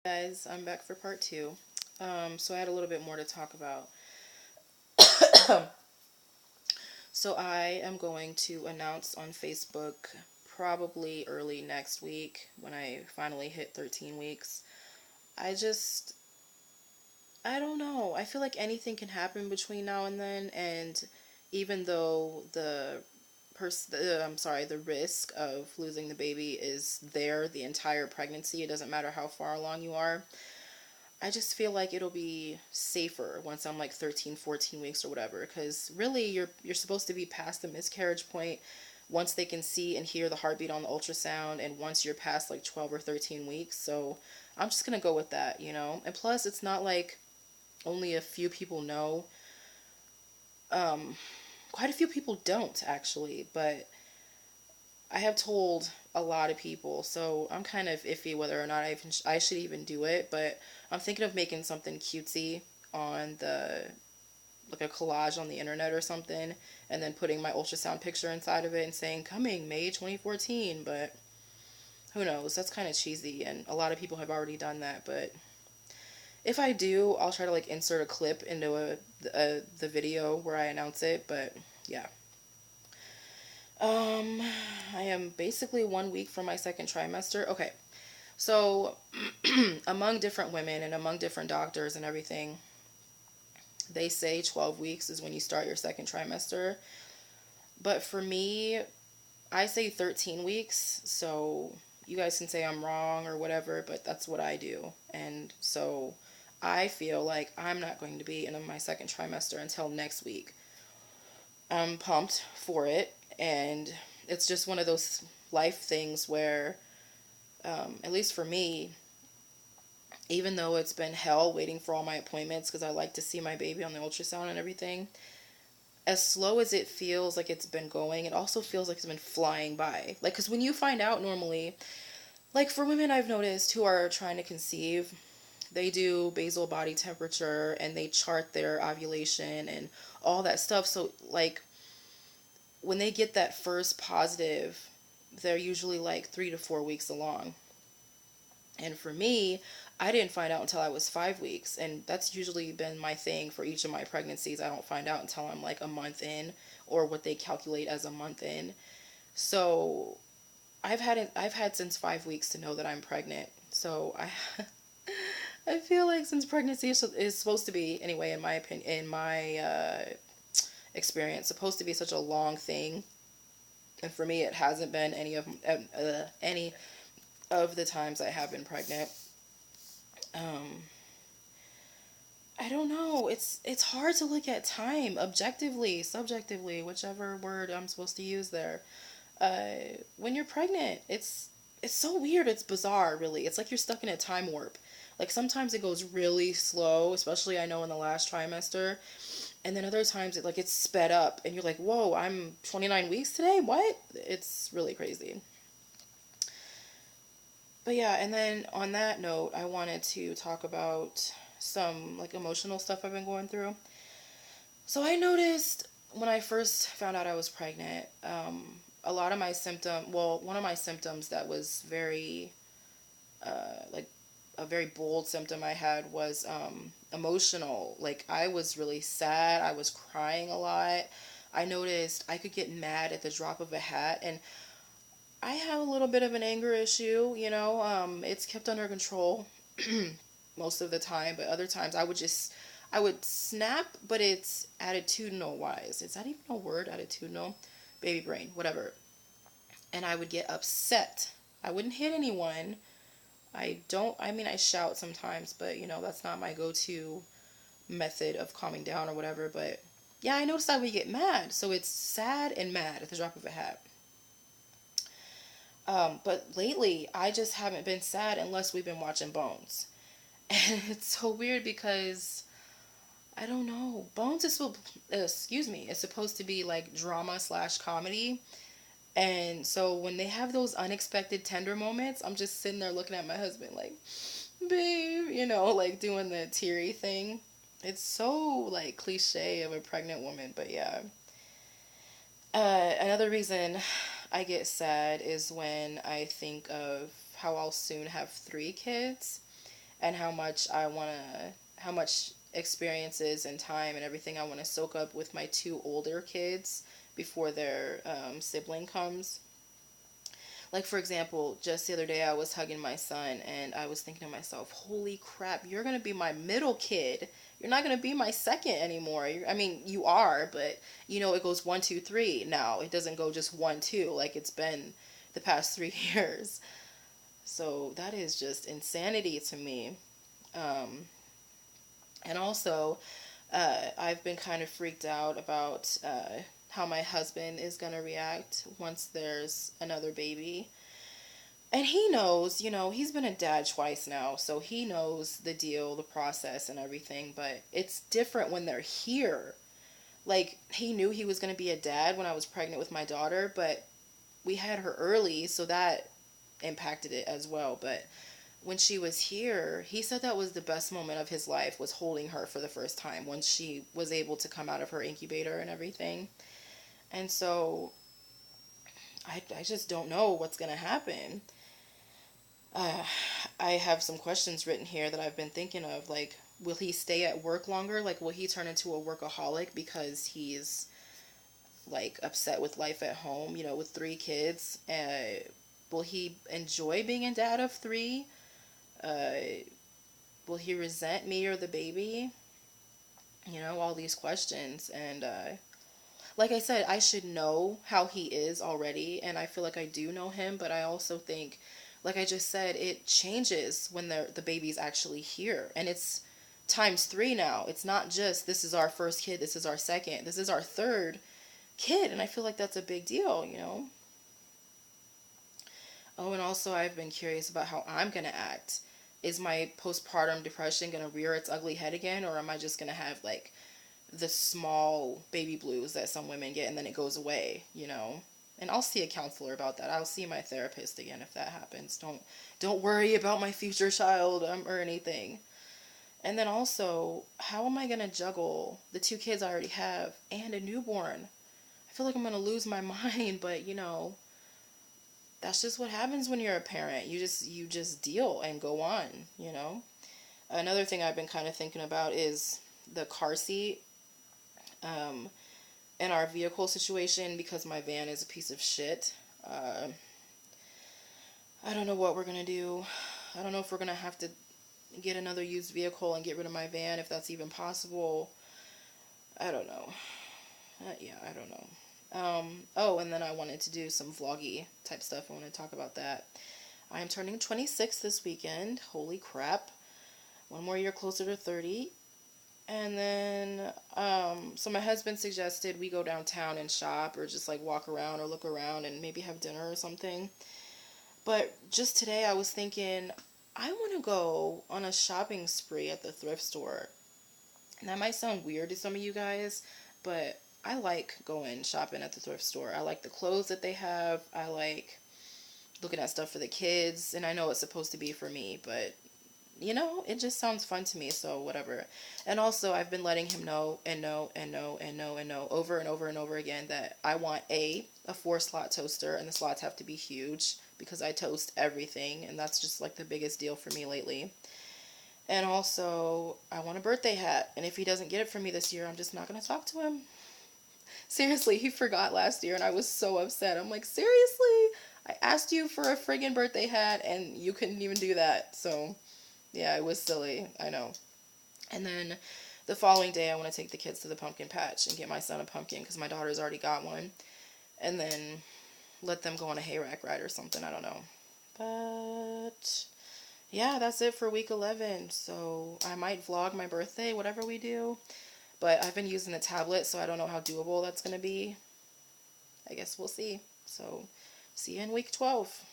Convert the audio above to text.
Guys, I'm back for part two. So I had a little bit more to talk about. So I am going to announce on Facebook probably early next week when I finally hit 13 weeks. I just, I don't know. I feel like anything can happen between now and then, and even though the risk of losing the baby is there the entire pregnancy, it doesn't matter how far along you are. I just feel like it'll be safer once I'm like 13, 14 weeks or whatever, because really you're supposed to be past the miscarriage point once they can see and hear the heartbeat on the ultrasound, and once you're past like 12 or 13 weeks. So I'm just going to go with that, you know? And plus it's not like only a few people know. Um Quite a few people don't actually, but I have told a lot of people, so I'm kind of iffy whether or not I should even do it. But I'm thinking of making something cutesy on the like a collage on the internet or something, and then putting my ultrasound picture inside of it and saying coming May 2014. But who knows? That's kind of cheesy, and a lot of people have already done that. But if I do, I'll try to like insert a clip into the video where I announce it. But yeah. Um, I am basically 1 week from my second trimester. Okay, so among different women and among different doctors and everything, they say 12 weeks is when you start your second trimester. But for me, I say 13 weeks. So you guys can say I'm wrong or whatever, but that's what I do. And so I feel like I'm not going to be in my second trimester until next week. I'm pumped for it, and it's just one of those life things where, at least for me, even though it's been hell waiting for all my appointments because I like to see my baby on the ultrasound and everything, as slow as it feels like it's been going, it also feels like it's been flying by. Like, because when you find out normally, like for women I've noticed who are trying to conceive, they do basal body temperature and they chart their ovulation and all that stuff. So, like, when they get that first positive, they're usually like 3 to 4 weeks along. And for me, I didn't find out until I was 5 weeks. And that's usually been my thing for each of my pregnancies. I don't find out until I'm like a month in, or what they calculate as a month in. So I've had since 5 weeks to know that I'm pregnant. So I feel like since pregnancy is supposed to be, anyway, in my opinion, in my experience, supposed to be such a long thing, and for me it hasn't been any of the times I have been pregnant. um I don't know, it's hard to look at time objectively, subjectively, whichever word I'm supposed to use there. When you're pregnant, it's so weird, it's bizarre, really. It's like you're stuck in a time warp. Like sometimes it goes really slow, especially I know in the last trimester, and then other times it's sped up and you're like, whoa, I'm 29 weeks today, what? It's really crazy. But yeah, and then on that note, I wanted to talk about some like emotional stuff I've been going through. So I noticed when I first found out I was pregnant, a lot of my one of my symptoms that was very, like a very bold symptom I had was emotional. Like I was really sad. I was crying a lot. I noticed I could get mad at the drop of a hat, and I have a little bit of an anger issue. It's kept under control most of the time, but other times I would snap, but it's attitudinal wise. Is that even a word? Attitudinal? Baby brain, whatever. And I would get upset. I wouldn't hit anyone. I mean, I shout sometimes, but that's not my go to method of calming down or whatever. But yeah, I noticed I would get mad. So it's sad and mad at the drop of a hat. But lately, I just haven't been sad unless we've been watching Bones. And it's so weird because I don't know. Bones is excuse me, is supposed to be like drama slash comedy. And so when they have those unexpected tender moments, I'm just sitting there looking at my husband like, babe, like doing the teary thing. It's so like cliche of a pregnant woman, but yeah. Another reason I get sad is when I think of how I'll soon have 3 kids. and how much experiences and time and everything I want to soak up with my two older kids before their sibling comes. Like, for example, just the other day I was hugging my son and I was thinking to myself, holy crap, you're going to be my middle kid. You're not going to be my second anymore. I mean, you are, but it goes one, two, three now. It doesn't go just one, two like it's been the past 3 years. So that is just insanity to me. Um, and also, I've been kind of freaked out about how my husband is going to react once there's another baby. And he knows, he's been a dad twice now, so he knows the deal, the process, and everything, but it's different when they're here. Like, he knew he was going to be a dad when I was pregnant with my daughter, but we had her early, so that impacted it as well. But when she was here, he said that was the best moment of his life, was holding her for the first time once she was able to come out of her incubator and everything. And so I just don't know what's going to happen. Uh, I have some questions written here that I've been thinking of. Like, will he stay at work longer? Like, will he turn into a workaholic because he's like upset with life at home, with 3 kids? Will he enjoy being a dad of 3? Uh, will he resent me or the baby? All these questions. And like I said, I should know how he is already, and I feel like I do know him, but I also think, like I just said, it changes when the baby's actually here. And it's times 3 now. It's not just this is our first kid, this is our second, this is our third kid, and I feel like that's a big deal. Oh, and also I've been curious about how I'm going to act. Is my postpartum depression going to rear its ugly head again, or am I just going to have like the small baby blues that some women get and then it goes away? And I'll see a counselor about that. I'll see my therapist again if that happens. Don't worry about my future child or anything. And then also, how am I going to juggle the 2 kids I already have and a newborn? I feel like I'm going to lose my mind, but that's just what happens when you're a parent. You just deal and go on. Another thing I've been kind of thinking about is the car seat um, in our vehicle situation, because my van is a piece of shit. I don't know what we're going to do. I don't know if we're going to have to get another used vehicle and get rid of my van, if that's even possible. I don't know. Yeah, I don't know. Oh, and then I wanted to do some vloggy type stuff. I want to talk about that. I am turning 26 this weekend. Holy crap. One more year closer to 30. And then, so my husband suggested we go downtown and shop, or just like walk around or look around and maybe have dinner or something. But just today I was thinking, I want to go on a shopping spree at the thrift store. And that might sound weird to some of you guys, but I like going shopping at the thrift store. I like the clothes that they have. I like looking at stuff for the kids. And I know it's supposed to be for me, but it just sounds fun to me, so whatever. And also, I've been letting him know and know and know and know and know over and over and over again that I want a 4-slot toaster, and the slots have to be huge because I toast everything, and that's just like the biggest deal for me lately. And also, I want a birthday hat, and if he doesn't get it for me this year, I'm just not going to talk to him. Seriously, he forgot last year, and I was so upset. I'm like, seriously? I asked you for a friggin' birthday hat, and you couldn't even do that, so... yeah, it was silly. I know. And then the following day, I want to take the kids to the pumpkin patch and get my son a pumpkin because my daughter's already got one. And then let them go on a hayrack ride or something. I don't know. But yeah, that's it for week 11. So I might vlog my birthday, whatever we do. But I've been using the tablet, so I don't know how doable that's going to be. I guess we'll see. So see you in week 12.